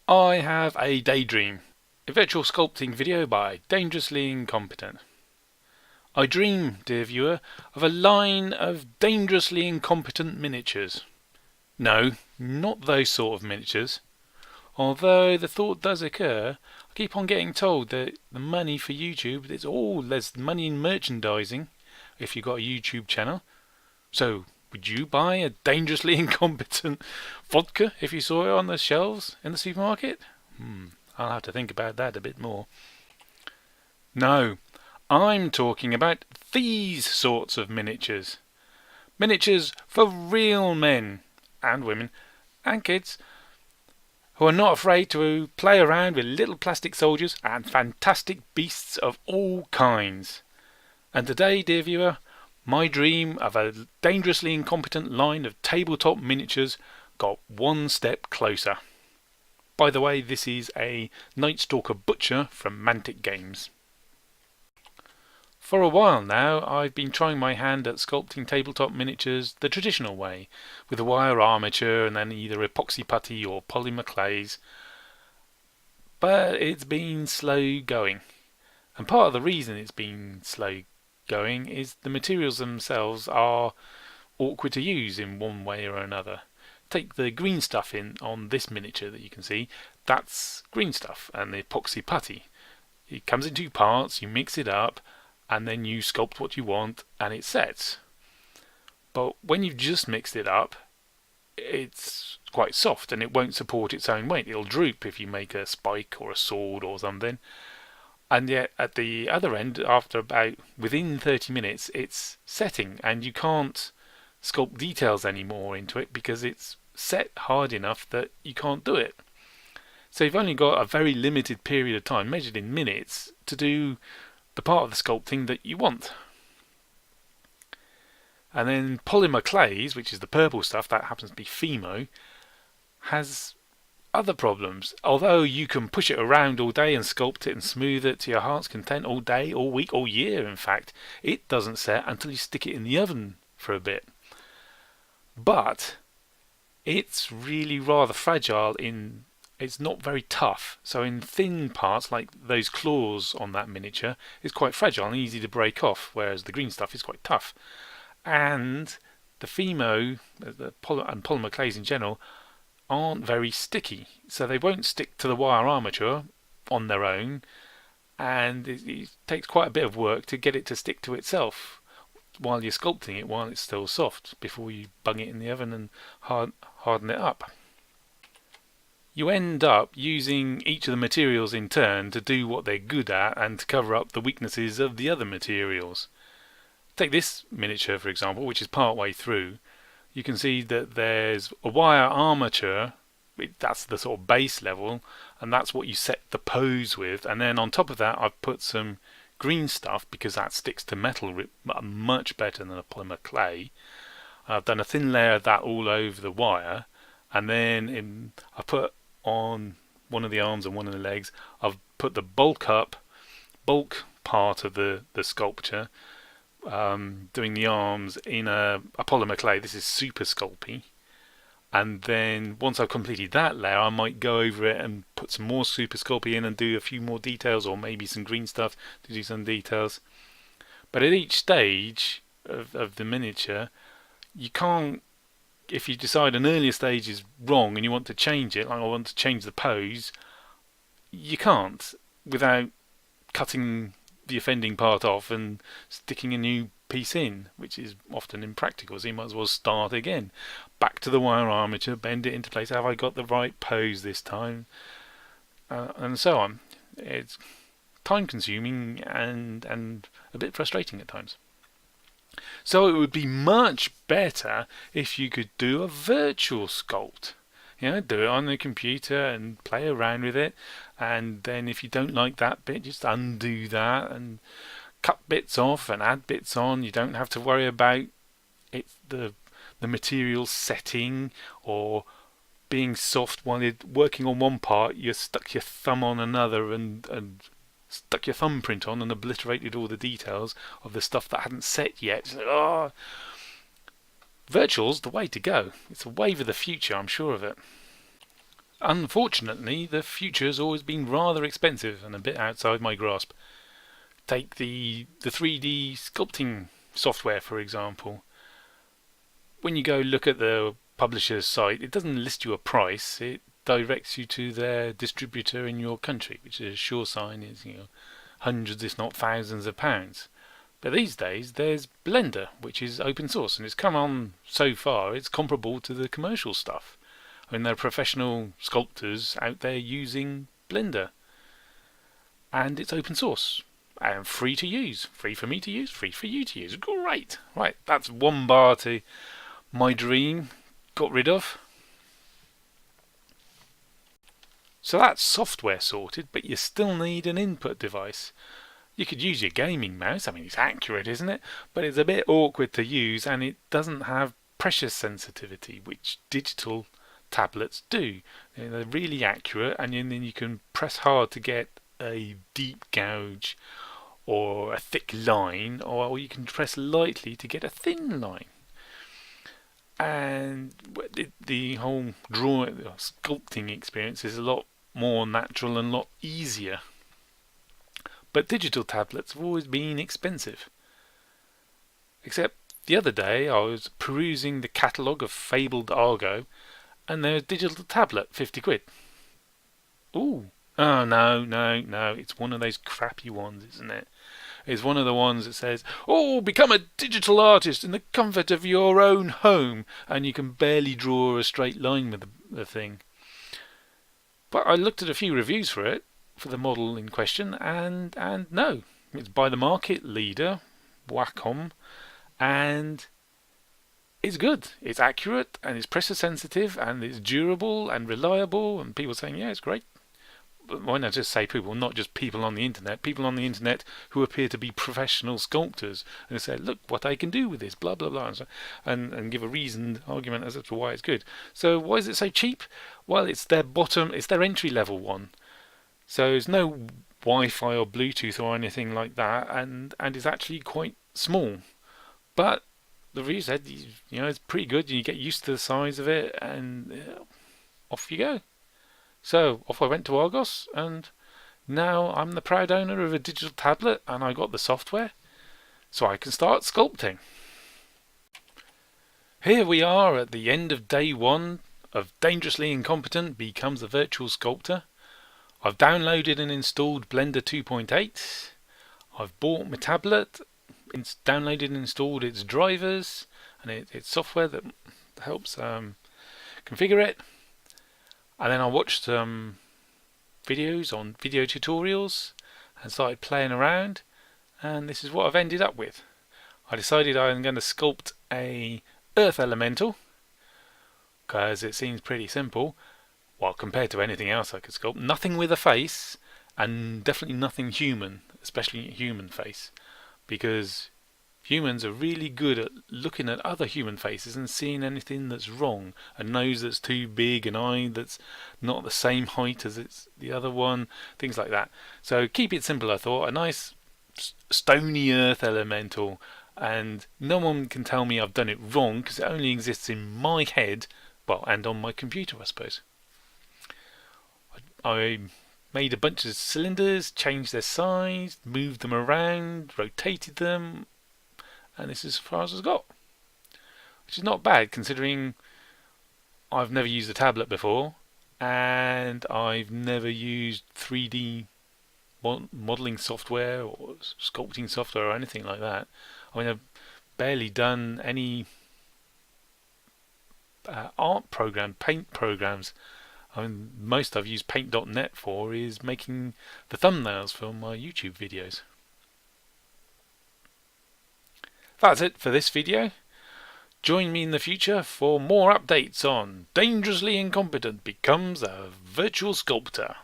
I have a Daydream, a virtual sculpting video by Dangerously Incompetent. I dream, dear viewer, of a line of dangerously incompetent miniatures. No, not those sort of miniatures. Although the thought does occur, I keep on getting told that the money for YouTube, there's money in merchandising if you've got a YouTube channel. So, would you buy a dangerously incompetent vodka if you saw it on the shelves in the supermarket? I'll have to think about that a bit more. No, I'm talking about these sorts of miniatures. Miniatures for real men and women and kids who are not afraid to play around with little plastic soldiers and fantastic beasts of all kinds. And today, dear viewer, my dream of a dangerously incompetent line of tabletop miniatures got one step closer. By the way, this is a Night Stalker Butcher from Mantic Games. For a while now, I've been trying my hand at sculpting tabletop miniatures the traditional way, with a wire armature and then either epoxy putty or polymer clays. But it's been slow going. And part of the reason it's been slow going is the materials themselves are awkward to use in one way or another. Take the green stuff in on this miniature that you can see, that's green stuff, and the epoxy putty. It comes in two parts, you mix it up, and then you sculpt what you want, and it sets. But when you've just mixed it up, it's quite soft, and it won't support its own weight. It'll droop if you make a spike or a sword or something. And yet at the other end, within 30 minutes, it's setting, and you can't sculpt details anymore into it because it's set hard enough that you can't do it. So you've only got a very limited period of time, measured in minutes, to do the part of the sculpting that you want. And then polymer clays, which is the purple stuff, that happens to be Fimo, has other problems. Although you can push it around all day and sculpt it and smooth it to your heart's content all day, all week, all year in fact, it doesn't set until you stick it in the oven for a bit. But it's really rather fragile it's not very tough. So in thin parts, like those claws on that miniature, it's quite fragile and easy to break off, whereas the green stuff is quite tough. And the Fimo and polymer clays in general aren't very sticky, so they won't stick to the wire armature on their own, and it takes quite a bit of work to get it to stick to itself while you're sculpting it while it's still soft before you bung it in the oven and harden it up. You end up using each of the materials in turn to do what they're good at and to cover up the weaknesses of the other materials. Take this miniature for example, which is part way through. You can see that there's a wire armature, that's the sort of base level, and that's what you set the pose with, and then on top of that I've put some green stuff because that sticks to metal much better than a polymer clay. I've done a thin layer of that all over the wire, and then I put on one of the arms and one of the legs, I've put the bulk part of the sculpture, doing the arms in a polymer clay. This is super sculpy. And then once I've completed that layer, I might go over it and put some more super sculpey in and do a few more details, or maybe some green stuff to do some details. But at each stage of the miniature, you can't, if you decide an earlier stage is wrong and you want to change it, like I want to change the pose, you can't without cutting the offending part off and sticking a new piece in, which is often impractical, so you might as well start again. Back to the wire armature, bend it into place. Have I got the right pose this time? And so on. It's time consuming and a bit frustrating at times. So it would be much better if you could do a virtual sculpt. Do it on the computer and play around with it, and then if you don't like that bit, just undo that and cut bits off and add bits on. You don't have to worry about the material setting or being soft while you're working on one part. You stuck your thumb on another and stuck your thumbprint on and obliterated all the details of the stuff that hadn't set yet. Virtual's the way to go. It's a wave of the future, I'm sure of it. unfortunately, the future has always been rather expensive and a bit outside my grasp. Take the 3D sculpting software, for example. When you go look at the publisher's site, it doesn't list you a price. It directs you to their distributor in your country, which is sure sign is hundreds, if not thousands of pounds. But these days, there's Blender, which is open source, and it's come on so far, it's comparable to the commercial stuff. I mean, there are professional sculptors out there using Blender, and it's open source and free to use. Free for me to use, free for you to use. Great! Right, that's one bar to my dream got rid of. So that's software sorted, but you still need an input device. You could use your gaming mouse. I mean, it's accurate, isn't it? But it's a bit awkward to use, and it doesn't have pressure sensitivity, which digital tablets do. They're really accurate, and then you can press hard to get a deep gouge or a thick line, or you can press lightly to get a thin line. And the whole sculpting experience is a lot more natural and a lot easier. But digital tablets have always been expensive. Except the other day I was perusing the catalogue of fabled Argo, and there's a digital tablet, 50 quid. Ooh. Oh, no. It's one of those crappy ones, isn't it? It's one of the ones that says, oh, become a digital artist in the comfort of your own home, and you can barely draw a straight line with the thing. But I looked at a few reviews for it, for the model in question, and no. It's by the market leader, Wacom, and it's good. It's accurate, and it's pressure sensitive, and it's durable and reliable, and people saying, yeah, it's great. But why not just say people, not just people on the internet who appear to be professional sculptors, and say, look what I can do with this, blah blah blah, and give a reasoned argument as to why it's good. So why is it so cheap? Well, it's their entry level one. So there's no Wi-Fi or Bluetooth or anything like that, and it's actually quite small. But the review said, it's pretty good. You get used to the size of it, and off you go. So off I went to Argos, and now I'm the proud owner of a digital tablet, and I got the software, so I can start sculpting. Here we are at the end of day one of Dangerously Incompetent becomes a virtual sculptor. I've downloaded and installed Blender 2.8. I've bought my tablet, it's downloaded and installed its drivers, and it's software that helps configure it. And then I watched videos on video tutorials and started playing around, and this is what I've ended up with. I decided I'm going to sculpt a earth elemental because it seems pretty simple. Well, compared to anything else I could sculpt, nothing with a face, and definitely nothing human, especially human face, because humans are really good at looking at other human faces and seeing anything that's wrong, a nose that's too big, an eye that's not the same height as the other one, things like that. So keep it simple, I thought, a nice stony earth elemental, and no one can tell me I've done it wrong because it only exists in my head, well, and on my computer, I suppose. I made a bunch of cylinders, changed their size, moved them around, rotated them, and this is as far as I've got, which is not bad considering I've never used a tablet before, and I've never used 3D modelling software or sculpting software or anything like that. I mean, I've barely done any art program, paint programs. I mean, most I've used paint.net for is making the thumbnails for my YouTube videos. That's it for this video. Join me in the future for more updates on Dangerously Incompetent becomes a virtual sculptor.